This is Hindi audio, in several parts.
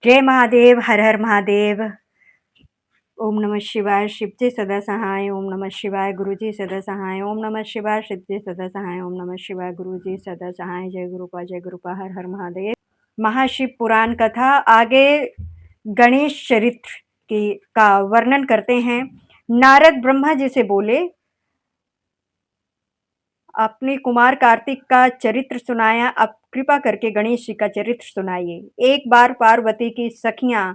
जय महादेव, हर हर महादेव। ओम नमः शिवाय, शिवजी सदा सहाय। ओम नमः शिवाय, गुरुजी सदा सहाय। ओम नमः शिवाय, शिवजी सदा सहाय। ओम नमः शिवाय, गुरुजी सदा सहाय। जय गुरुपा, हर हर महादेव। महाशिव पुराण कथा आगे गणेश चरित्र की का वर्णन करते हैं। नारद ब्रह्मा जी से बोले, आपने कुमार कार्तिक का चरित्र सुनाया, अब कृपा करके गणेश जी का चरित्र सुनाइए। एक बार पार्वती की सखियां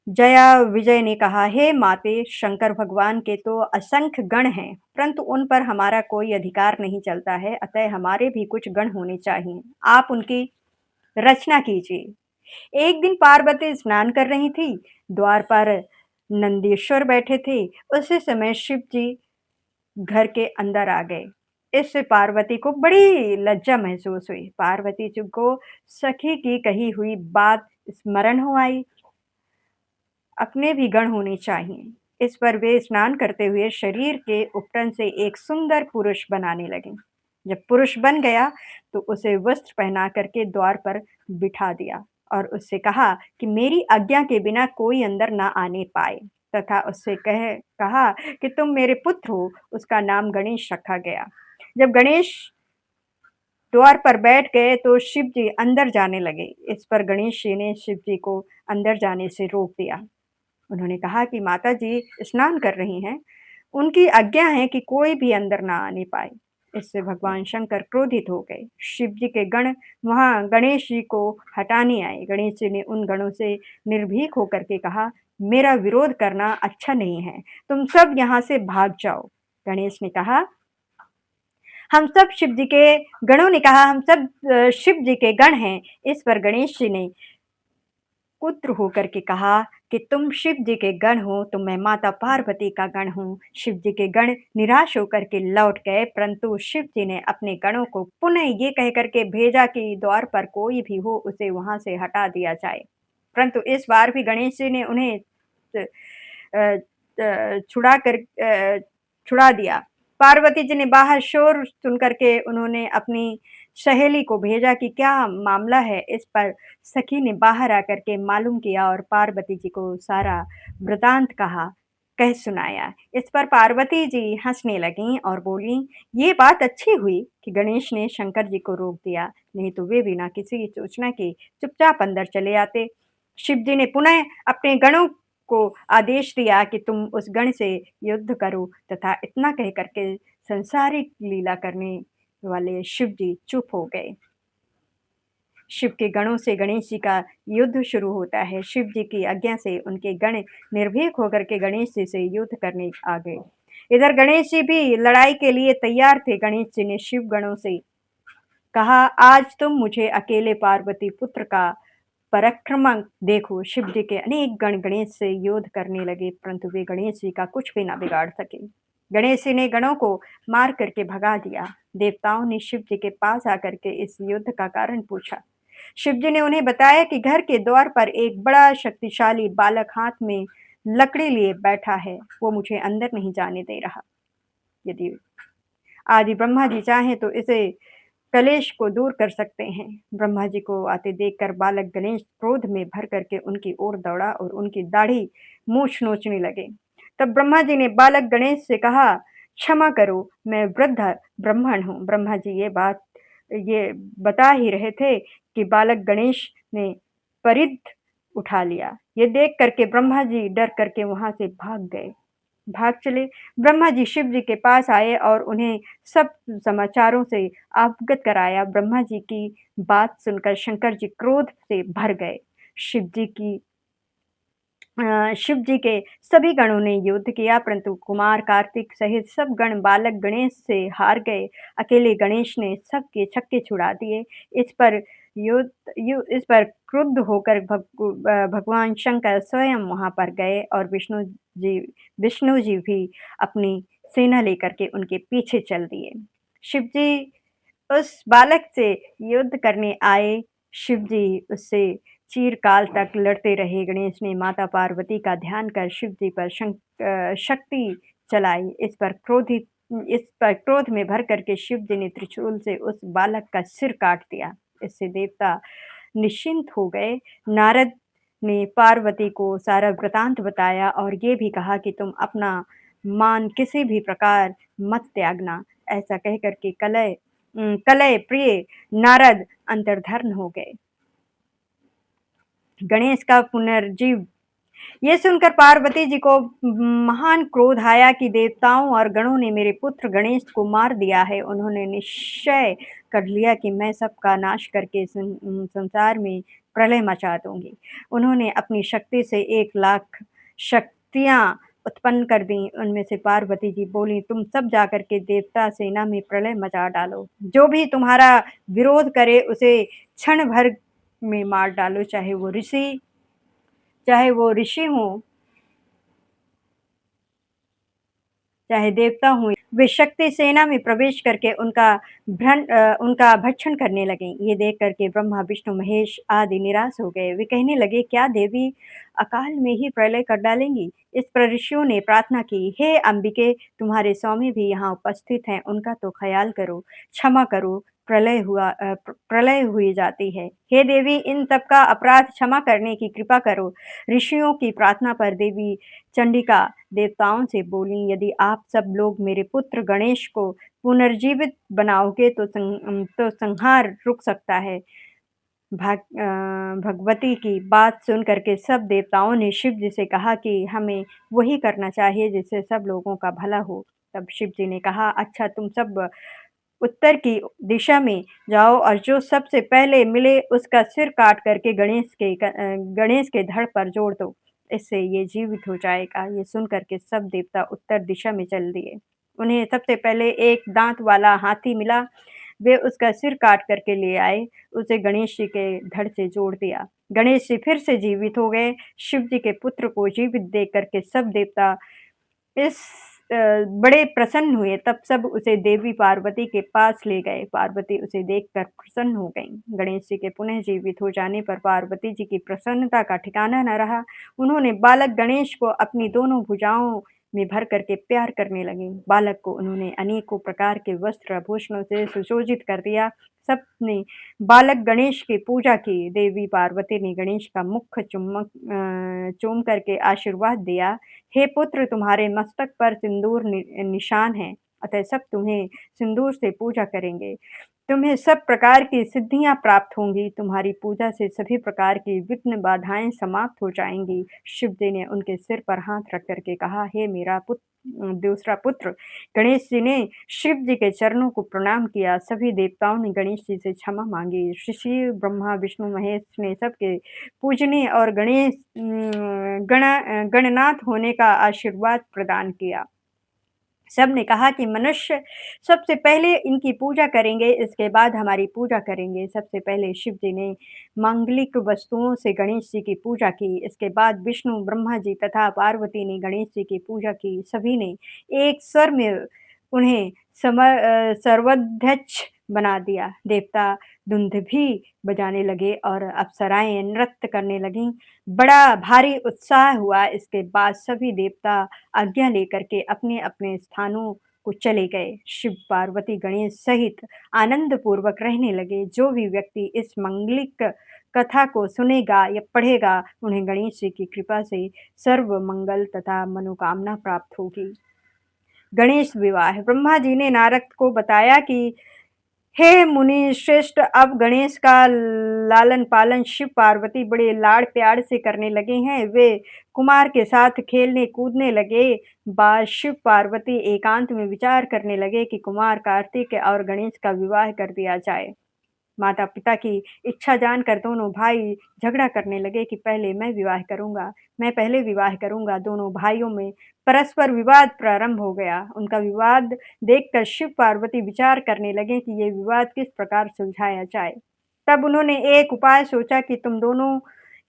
जया विजय ने कहा, हे माते, शंकर भगवान के तो असंख्य गण हैं, परंतु उन पर हमारा कोई अधिकार नहीं चलता है, अतः हमारे भी कुछ गण होने चाहिए। आप उनकी रचना कीजिए। एक दिन पार्वती स्नान कर रही थी। द्वार पर नंदीश्वर बैठे थे। उसी समय शिव जी घर के अंदर आ गए। इससे पार्वती को बड़ी लज्जा महसूस हुई। पार्वती जी को सखी की कही हुई बात स्मरण हो आई, अपने भी गण होने चाहिए। इस पर वे स्नान करते हुए शरीर के उपटन से एक सुंदर पुरुष बनाने लगे। जब पुरुष बन गया तो उसे वस्त्र पहना करके द्वार पर बिठा दिया और उससे कहा कि मेरी आज्ञा के बिना कोई अंदर ना आने पाए, तथा उससे कहा कि तुम मेरे पुत्र हो। उसका नाम गणेश रखा गया। जब गणेश द्वार पर बैठ गए तो शिव जी अंदर जाने लगे। इस पर गणेश जी ने शिव जी को अंदर जाने से रोक दिया। उन्होंने कहा कि माता जी स्नान कर रही हैं, उनकी आज्ञा है कि कोई भी अंदर ना आने पाए। इससे भगवान शंकर क्रोधित हो गए। शिव जी के गण वहां गणेश जी को हटाने आए। गणेश जी ने उन गणों से निर्भीक होकर के कहा, मेरा विरोध करना अच्छा नहीं है, तुम सब यहाँ से भाग जाओ। गणेश ने कहा, हम सब शिव जी के गणों ने कहा, हम सब शिव जी के गण हैं। इस पर गणेश जी ने पुत्र होकर के कहा कि तुम शिव जी के गण हो, तो मैं माता पार्वती का गण हूँ। शिव जी के गण निराश होकर के लौट गए, परंतु शिव जी ने अपने गणों को पुनः ये कह करके भेजा कि द्वार पर कोई भी हो उसे वहां से हटा दिया जाए। परंतु इस बार भी गणेश जी ने उन्हें छुड़ा कर छुड़ा दिया। पार्वती जी ने बाहर शोर सुन करके उन्होंने अपनी सहेली को भेजा कि क्या मामला है। इस पर सखी ने बाहर आकर के मालूम किया और पार्वती जी को सारा वृतांत कह सुनाया। इस पर पार्वती जी हंसने लगीं और बोली, ये बात अच्छी हुई कि गणेश ने शंकर जी को रोक दिया, नहीं तो वे बिना किसी सूचना के चुपचाप अंदर चले आते। शिव जी ने पुनः अपने गणों को आदेश दिया कि तुम उस गण से युद्ध करो, तथा इतना कह करके संसारिक लीला करने वाले शिव जी चुप हो गए। शिव के गणों से गणेश जी का युद्ध शुरू होता है। शिव जी की आज्ञा से उनके गण निर्भीक होकर के गणेश जी से युद्ध करने आ गए। इधर गणेश जी भी लड़ाई के लिए तैयार थे। गणेश जी ने शिव गणों से कहा, आज तुम मुझे अकेले पार्वती पुत्र का पराक्रम देखो। शिव जी के अनेक गण गणेश से युद्ध करने लगे, परंतु वे गणेश जी का कुछ भी ना बिगाड़ सके। गणेश जी ने गणों को मार करके भगा दिया। देवताओं ने शिव जी के पास आकर के इस युद्ध का कारण पूछा। शिव जी ने उन्हें बताया कि घर के द्वार पर एक बड़ा शक्तिशाली बालक हाथ में लकड़ी लिए बैठा है, वो मुझे अंदर नहीं जाने दे रहा। यदि आदि ब्रह्मा जी चाहें तो इसे कलेश को दूर कर सकते हैं। ब्रह्मा जी को आते देखकर बालक गणेश क्रोध में भर करके उनकी ओर दौड़ा और उनकी दाढ़ी मूछ नोचने लगे। तब ब्रह्मा जी ने बालक गणेश से कहा, क्षमा करो, मैं वृद्ध ब्राह्मण हूँ। ब्रह्मा जी ये बता ही रहे थे कि बालक गणेश ने परिध उठा लिया। ये देख करके ब्रह्मा जी डर करके वहां से भाग चले। ब्रह्मा जी शिव जी के पास आए और उन्हें सब समाचारों से अवगत कराया। ब्रह्मा जी की बात सुनकर शंकर जी क्रोध से भर गए। शिव जी की शिव जी के सभी गणों ने युद्ध किया, परंतु कुमार कार्तिक सहित सब गण बालक गणेश से हार गए। अकेले गणेश ने सबके छक्के छुड़ा दिए। इस पर इस पर क्रुद्ध होकर भगवान शंकर स्वयं वहां पर गए और विष्णु जी भी अपनी सेना लेकर के उनके पीछे चल दिए। शिव जी उस बालक से युद्ध करने आए। शिव जी उससे चिरकाल तक लड़ते रहे। गणेश ने माता पार्वती का ध्यान कर शिव जी पर शक्ति चलाई। इस पर क्रोध में भर करके शिव जी ने त्रिशूल से उस बालक का सिर काट दिया। इससे देवता निश्चिंत हो गए। नारद ने पार्वती को सारा वृतांत बताया और ये भी कहा कि तुम अपना मान किसी भी प्रकार मत त्यागना। ऐसा कह कर के कलय प्रिय नारद अंतर्धान हो गए। गणेश का पुनर्जीव। ये सुनकर पार्वती जी को महान क्रोध आया कि देवताओं और गणों ने मेरे पुत्र गणेश को मार दिया है। उन्होंने निश्चय कर लिया कि मैं सबका नाश करके संसार में प्रलय मचा दूंगी। उन्होंने अपनी शक्ति से 1 लाख शक्तियां उत्पन्न कर दी। उनमें से पार्वती जी बोली, तुम सब जाकर के देवता सेना में प्रलय मचा डालो। जो भी तुम्हारा विरोध करे उसे क्षण भर में मार डालो, चाहे वो ऋषि हों, चाहे देवता हों। वे शक्ति सेना में प्रवेश करके उनका भक्षण करने लगे। ये देख करके ब्रह्मा विष्णु महेश आदि निराश हो गए। वे कहने लगे, क्या देवी अकाल में ही प्रलय कर डालेंगी? इस पर ऋषियों ने प्रार्थना की, हे अंबिके, तुम्हारे स्वामी भी यहाँ उपस्थित हैं, उनका तो ख्याल करो, क्षमा करो, प्रलय हुई जाती है। हे देवी, इन सबका अपराध क्षमा करने की कृपा करो। ऋषियों की प्रार्थना पर देवी चंडिका देवताओं से बोली, यदि आप सब लोग मेरे पुत्र गणेश को पुनर्जीवित बनाओगे तो संहार रुक सकता है। भगवती की बात सुन करके सब देवताओं ने शिव जी से कहा कि हमें वही करना चाहिए जिससे सब लोगों का भला हो। तब शिव जी ने कहा, अच्छा, तुम सब उत्तर की दिशा में जाओ और जो सबसे पहले मिले उसका सिर काट करके गणेश के धड़ पर जोड़ दो। इससे ये जीवित हो जाएगा। ये सुन करके सब देवता उत्तर दिशा में चल दिए। उन्हें सबसे पहले एक दांत वाला हाथी मिला। वे उसका सिर काट करके ले आए, उसे गणेश जी के धड़ से जोड़ दिया। गणेश जी फिर से जीवित हो गए। शिव जी के पुत्र को जीवित देख करके सब देवता इस बड़े प्रसन्न हुए। तब सब उसे देवी पार्वती के पास ले गए। पार्वती उसे देखकर प्रसन्न हो गईं। गणेश जी के पुनः जीवित हो जाने पर पार्वती जी की प्रसन्नता का ठिकाना न रहा। उन्होंने बालक गणेश को अपनी दोनों भुजाओं में भर करके प्यार करने लगीं। बालक को उन्होंने अनेकों प्रकार के वस्त्र आभूषणों से सुशोभित कर दिया। सबने बालक गणेश की पूजा की। देवी पार्वती ने गणेश का मुख चूम करके आशीर्वाद दिया। हे पुत्र, तुम्हारे मस्तक पर सिंदूर निशान है, अतः सब तुम्हें सिंदूर से पूजा करेंगे। तुम्हें सब प्रकार की सिद्धियां प्राप्त होंगी। तुम्हारी पूजा से सभी प्रकार की विघ्न बाधाएं समाप्त हो जाएंगी। शिव जी ने उनके सिर पर हाथ रख करके कहा, हे मेरा दूसरा पुत्र। गणेश जी ने शिव जी के चरणों को प्रणाम किया। सभी देवताओं ने गणेश जी से क्षमा मांगी। ऋषि ब्रह्मा विष्णु महेश ने सबके पूजने और गणनाथ होने का आशीर्वाद प्रदान किया। सब ने कहा कि मनुष्य सबसे पहले इनकी पूजा करेंगे, इसके बाद हमारी पूजा करेंगे। सबसे पहले शिव जी ने मांगलिक वस्तुओं से गणेश जी की पूजा की। इसके बाद विष्णु, ब्रह्मा जी तथा पार्वती ने गणेश जी की पूजा की। सभी ने एक स्वर में उन्हें सर्वाध्यक्ष बना दिया। देवता दुंदुभी बजाने लगे और अप्सराएं नृत्य करने लगीं। बड़ा भारी उत्साह हुआ। इसके बाद सभी देवता आज्ञा लेकर के अपने अपने स्थानों को चले गए। शिव, पार्वती, गणेश सहित आनंद पूर्वक रहने लगे। जो भी व्यक्ति इस मंगलिक कथा को सुनेगा या पढ़ेगा, उन्हें गणेश जी की कृपा से सर्व मंगल तथा मनोकामना प्राप्त होगी। गणेश विवाह। ब्रह्मा जी ने नारद को बताया कि हे मुनि श्रेष्ठ, अब गणेश का लालन पालन शिव पार्वती बड़े लाड़ प्यार से करने लगे हैं। वे कुमार के साथ खेलने कूदने लगे। बाद शिव पार्वती एकांत में विचार करने लगे कि कुमार कार्तिक और गणेश का विवाह कर दिया जाए। माता पिता की इच्छा जानकर दोनों भाई झगड़ा करने लगे कि पहले मैं विवाह करूंगा, मैं पहले विवाह करूंगा। दोनों भाइयों में परस्पर विवाद प्रारंभ हो गया। उनका विवाद देखकर शिव पार्वती विचार करने लगे कि ये विवाद किस प्रकार सुलझाया जाए। तब उन्होंने एक उपाय सोचा कि तुम दोनों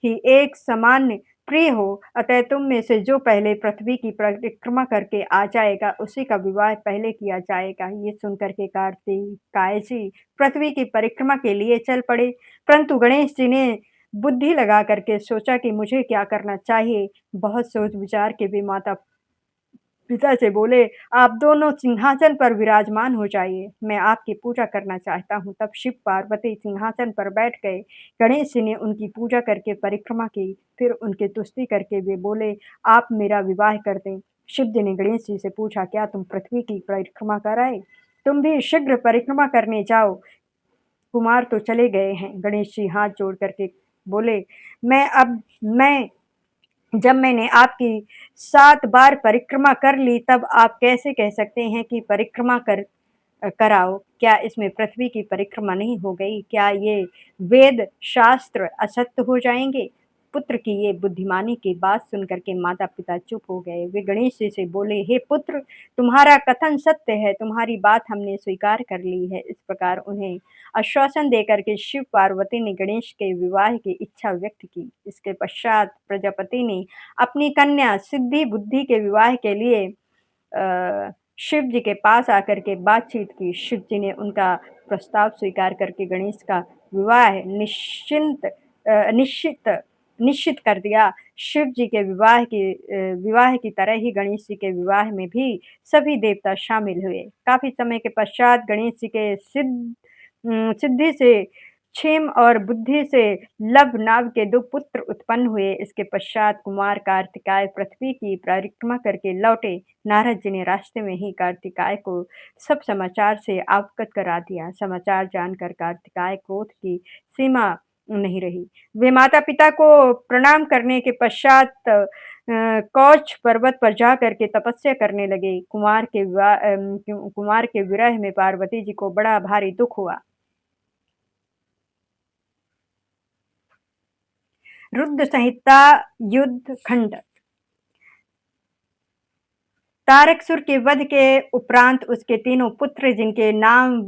ही एक समान प्रिय हो, अतः तुम में से जो पहले पृथ्वी की परिक्रमा करके आ जाएगा, उसी का विवाह पहले किया जाएगा। ये सुनकर के कार्तिकेय जी पृथ्वी की परिक्रमा के लिए चल पड़े। परंतु गणेश जी ने बुद्धि लगा करके सोचा कि मुझे क्या करना चाहिए। बहुत सोच विचार के वे माता पिता से बोले, "आप दोनों सिंहासन पर विराजमान हो जाइए, मैं आपकी पूजा करना चाहता हूँ।" तब शिव-पार्वती सिंहासन पर बैठ गए। गणेश जी ने उनकी पूजा करके परिक्रमा की, फिर उनकी स्तुति करके वे बोले, "आप मेरा विवाह कर दें।" शिव जी ने गणेश जी से पूछा, "क्या तुम पृथ्वी की परिक्रमा कर आए? तुम भी शीघ्र परिक्रमा करने जाओ, कुमार तो चले गए हैं।" गणेश जी हाथ जोड़ करके बोले, मैं जब मैंने आपकी 7 बार परिक्रमा कर ली, तब आप कैसे कह सकते हैं कि परिक्रमा कराओ? क्या इसमें पृथ्वी की परिक्रमा नहीं हो गई? क्या ये वेद शास्त्र असत्य हो जाएँगे? पुत्र की ये बुद्धिमानी की बात सुनकर के माता-पिता चुप हो गए। वे गणेश जी से बोले, "हे पुत्र, तुम्हारा कथन सत्य है, तुम्हारी बात हमने स्वीकार कर ली है।" इस प्रकार उन्हें आश्वासन देकर के शिव-पार्वती ने गणेश के विवाह की इच्छा व्यक्त की। इसके पश्चात प्रजापति ने अपनी कन्या सिद्धि-बुद्धि के विवाह के लिए शिव जी के पास आकर के बातचीत की। शिव जी ने उनका प्रस्ताव स्वीकार करके गणेश का विवाह निश्चित निश्चित कर दिया। शिव जी के विवाह की तरह ही गणेश जी के विवाह में भी सभी देवता शामिल हुए। काफ़ी समय के पश्चात गणेश जी के सिद्धि से क्षेम और बुद्धि से लव नाव के 2 पुत्र उत्पन्न हुए। इसके पश्चात कुमार कार्तिकेय पृथ्वी की परिक्रमा करके लौटे। नारद जी ने रास्ते में ही कार्तिकेय को सब समाचार से अवगत करा दिया। समाचार जानकर कार्तिकेय क्रोध की सीमा नहीं रही। वे माता-पिता को प्रणाम करने के पश्चात कौच पर्वत पर जा कर के तपस्या करने लगे। कुमार के विरह में पार्वती जी को बड़ा भारी दुःख हुआ। रुद्र संहिता युद्ध खंड। तारकासुर के वध के उपरांत उसके तीनों पुत्र जिनके नाम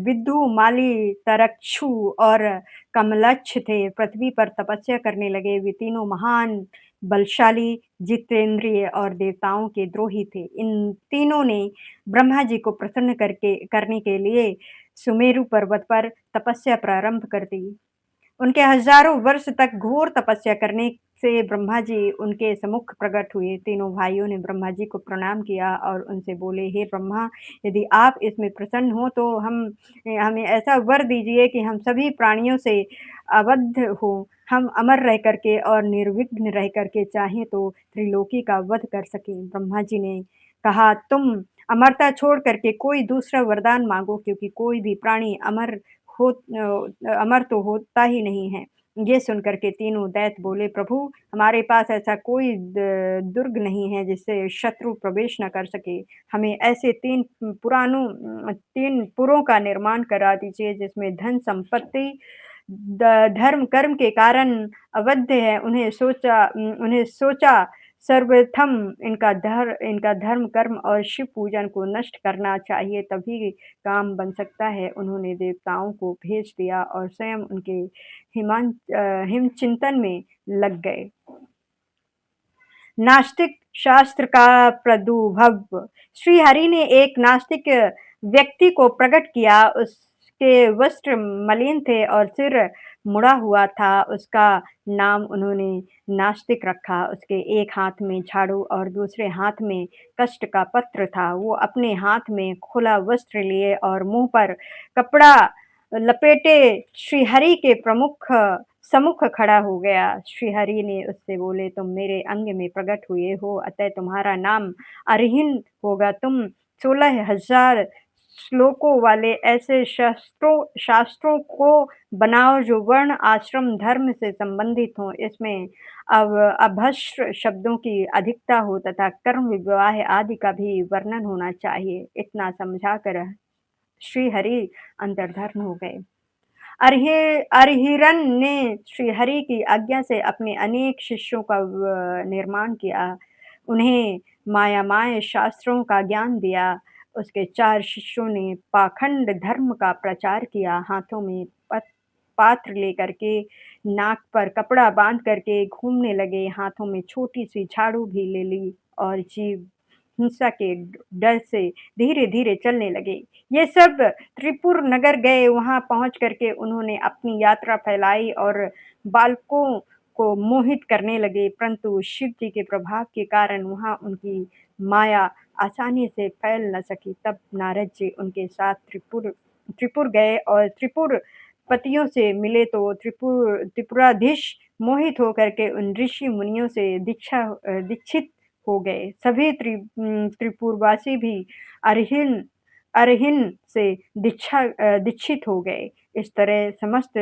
विदु, माली, तारक्षु और कमलच्छ थे, पृथ्वी पर तपस्या करने लगे। वे तीनों महान, बलशाली, जितेंद्रिय और देवताओं के द्रोही थे। इन तीनों ने ब्रह्मा जी को प्रसन्न करने के लिए सुमेरु पर्वत पर तपस्या प्रारंभ कर दी। उनके हज़ारों वर्ष तक घोर तपस्या करने से ब्रह्मा जी उनके सम्मुख प्रकट हुए। तीनों भाइयों ने ब्रह्मा जी को प्रणाम किया और उनसे बोले, "हे ब्रह्मा, यदि आप इसमें प्रसन्न हो तो हमें ऐसा वर दीजिए कि हम सभी प्राणियों से अवध हों। हम अमर रह कर के और निर्विघ्न रह कर के चाहें तो त्रिलोकी का वध कर सकें।" ब्रह्मा जी ने कहा, "तुम अमरता छोड़ कर के कोई दूसरा वरदान माँगो, क्योंकि कोई भी प्राणी अमर तो होता ही नहीं है।" ये सुनकर के तीनों दैत्य बोले, "प्रभु, हमारे पास ऐसा कोई दुर्ग नहीं है जिससे शत्रु प्रवेश न कर सके। हमें ऐसे 3 पुरों का निर्माण करा दीजिए जिसमें धन संपत्ति धर्म कर्म के कारण अवध्य है। उन्हें सोचा सर्वप्रथम इनका धर्म कर्म और शिव पूजन को नष्ट करना चाहिए, तभी काम बन सकता है।" उन्होंने देवताओं को भेज दिया और स्वयं उनके हिमचिंतन में लग गए। नास्तिक शास्त्र का प्रादुर्भाव। श्रीहरि ने एक नास्तिक व्यक्ति को प्रकट किया। उसके वस्त्र मलिन थे और सिर मुड़ा हुआ था। उसका नाम उन्होंने नास्तिक रखा। उसके एक हाथ में झाड़ू और दूसरे हाथ में कष्ट का पत्र था। वो अपने हाथ में खुला वस्त्र लिए और मुंह पर कपड़ा लपेटे श्रीहरि के सम्मुख खड़ा हो गया। श्रीहरि ने उससे बोले, "तुम मेरे अंग में प्रकट हुए हो, अतः तुम्हारा नाम अरिहंत होगा। तुम 16,000 श्लोकों वाले ऐसे शास्त्रों को बनाओ जो वर्ण, आश्रम, धर्म से संबंधित हों। इसमें अभ्रष्ट शब्दों की अधिकता हो तथा कर्म, विवाह आदि का भी वर्णन होना चाहिए।" इतना समझाकर श्रीहरि अंतर्धान हो गए। अरिहरन ने श्रीहरि की आज्ञा से अपने अनेक शिष्यों का निर्माण किया। उन्हें मायामय शास्त्रों का ज्ञान दिया। उसके 4 शिष्यों ने पाखंड धर्म का प्रचार किया। हाथों में पात्र लेकर के, नाक पर कपड़ा बांध करके घूमने लगे। हाथों में छोटी-सी झाड़ू भी ले ली और जीव हिंसा के डर से धीरे-धीरे चलने लगे। ये सब त्रिपुर नगर गए। वहाँ पहुँच कर के उन्होंने अपनी यात्रा फैलाई और बालकों को मोहित करने लगे, परंतु शिव जी के प्रभाव के कारण वहाँ उनकी माया आसानी से फैल न सकी। तब नारद जी उनके साथ त्रिपुर गए और त्रिपुर पतियों से मिले तो त्रिपुराधीश मोहित होकर के उन ऋषि मुनियों से दीक्षित हो गए। सभी त्रिपुरवासी भी अरहिन अरहिन से दीक्षित हो गए। इस तरह समस्त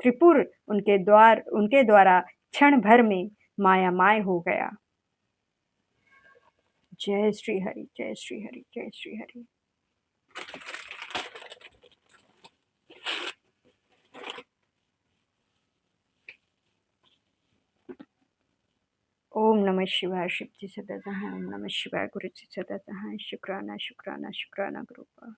त्रिपुर उनके द्वारा क्षण भर में मायामाय हो गया। जय श्री हरि, जय श्री हरि, जय श्री हरि। ओम नमः शिवाय। शिव जी सदा जहाँ। ओम नमः शिवाय। गुरु जी सदा जहाँ। शुक्राना शुक्राना शुक्राना गुरु का।